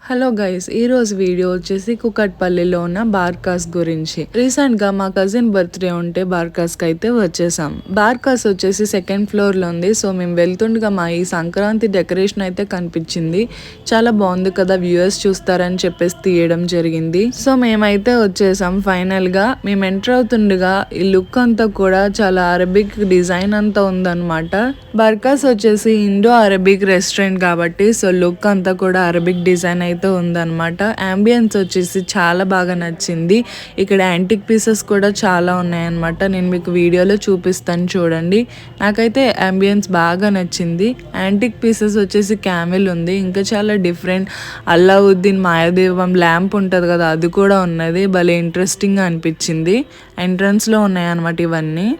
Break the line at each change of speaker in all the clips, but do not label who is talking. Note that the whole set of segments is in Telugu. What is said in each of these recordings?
హలో గైస్, ఈరోజు వీడియో వచ్చేసి కుకట్పల్లిలో ఉన్న బార్కాస్ గురించి. రీసెంట్గా మా కజిన్ బర్త్డే ఉంటే బార్కాస్కి అయితే వచ్చేసాం. బార్కాస్ వచ్చేసి సెకండ్ ఫ్లోర్లో ఉంది. సో మేము వెళ్తుండగా మా ఈ సంక్రాంతి డెకరేషన్ అయితే కనిపించింది. చాలా బాగుంది కదా, వ్యూయర్స్ చూస్తారని చెప్పేసి తీయడం జరిగింది. సో మేమైతే వచ్చేసాం. ఫైనల్గా మేము ఎంటర్ అవుతుండగా ఈ లుక్ అంతా కూడా చాలా అరబిక్ డిజైన్ అంతా ఉందన్నమాట. బార్కాస్ వచ్చేసి ఇండో అరబిక్ రెస్టారెంట్ కాబట్టి సో లుక్ అంతా కూడా అరబిక్ డిజైన్ అయితే ఉందన్నమాట. అంబియన్స్ వచ్చేసి చాలా బాగా నచ్చింది. ఇక్కడ యాంటిక్ పీసెస్ కూడా చాలా ఉన్నాయన్నమాట. నేను మీకు వీడియోలో చూపిస్తాను చూడండి. నాకైతే అంబియన్స్ బాగా నచ్చింది. యాంటిక్ పీసెస్ వచ్చేసి క్యామెల్ ఉంది, ఇంకా చాలా డిఫరెంట్ అల్లావుద్దీన్ మాయాదేవం ల్యాంప్ ఉంటుంది కదా, అది కూడా ఉన్నది. భలే ఇంట్రెస్టింగ్గా అనిపించింది. ఎంట్రన్స్లో ఉన్నాయన్నమాట ఇవన్నీ.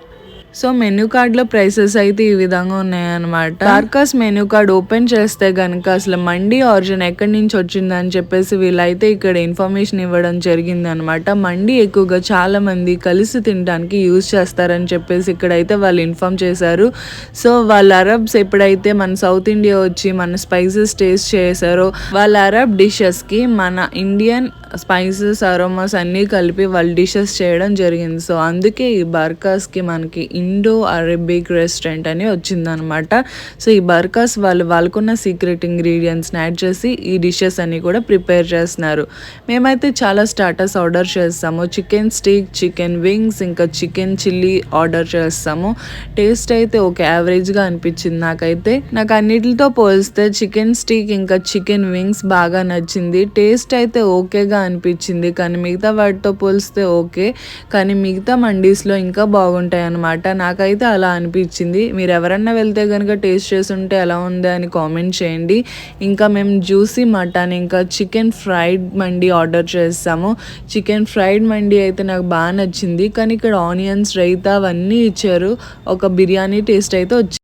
సో మెనూ కార్డ్లో ప్రైసెస్ అయితే ఈ విధంగా ఉన్నాయన్నమాట. బార్కాస్ మెనూ కార్డ్ ఓపెన్ చేస్తే కనుక అసలు మండి ఆరిజిన్ ఎక్కడి నుంచి వచ్చిందని చెప్పేసి వీళ్ళైతే ఇక్కడ ఇన్ఫర్మేషన్ ఇవ్వడం జరిగింది అనమాట. మండి ఎక్కువగా చాలా మంది కలిసి తినడానికి యూజ్ చేస్తారని చెప్పేసి ఇక్కడైతే వాళ్ళు ఇన్ఫార్మ్ చేశారు. సో వాళ్ళ అరబ్స్ ఎప్పుడైతే మన సౌత్ ఇండియా వచ్చి మన స్పైసెస్ టేస్ట్ చేశారో వాళ్ళ అరబ్ డిషెస్కి మన ఇండియన్ స్పైసెస్ అరోమాస్ అన్నీ కలిపి వాళ్ళు డిషెస్ చేయడం జరిగింది. సో అందుకే ఈ బార్కాస్కి మనకి ఇండో అరబిక్ రెస్టారెంట్ అని వచ్చిందనమాట. సో ఈ బర్కాస్ వాళ్ళకున్న సీక్రెట్ ఇంగ్రీడియంట్స్ని యాడ్ చేసి ఈ డిషెస్ అన్ని కూడా ప్రిపేర్ చేస్తున్నారు. మేమైతే చాలా స్టార్టర్స్ ఆర్డర్ చేస్తాము. చికెన్ స్టీక్, చికెన్ వింగ్స్, ఇంకా చికెన్ చిల్లీ ఆర్డర్ చేస్తాము. టేస్ట్ అయితే ఓకే, యావరేజ్గా అనిపించింది నాకైతే. నాకు అన్నిటితో పోలిస్తే చికెన్ స్టీక్ ఇంకా చికెన్ వింగ్స్ బాగా నచ్చింది. టేస్ట్ అయితే ఓకేగా అనిపించింది, కానీ మిగతా వాటితో పోలిస్తే ఓకే, కానీ మిగతా మండీస్లో ఇంకా బాగుంటాయి అన్నమాట. నాకైతే అలా అనిపించింది. మీరు ఎవరన్నా వెళ్తే కనుక టేస్ట్ చేస్తుంటే ఎలా ఉంది అని కామెంట్ చేయండి. ఇంకా మేము జ్యూసీ మటన్ ఇంకా చికెన్ ఫ్రైడ్ మండి ఆర్డర్ చేస్తాము. చికెన్ ఫ్రైడ్ మండి అయితే నాకు బాగా నచ్చింది, కానీ ఇక్కడ ఆనియన్స్, రైతా అవన్నీ ఇచ్చారు. ఒక బిర్యానీ టేస్ట్ అయితే వచ్చింది.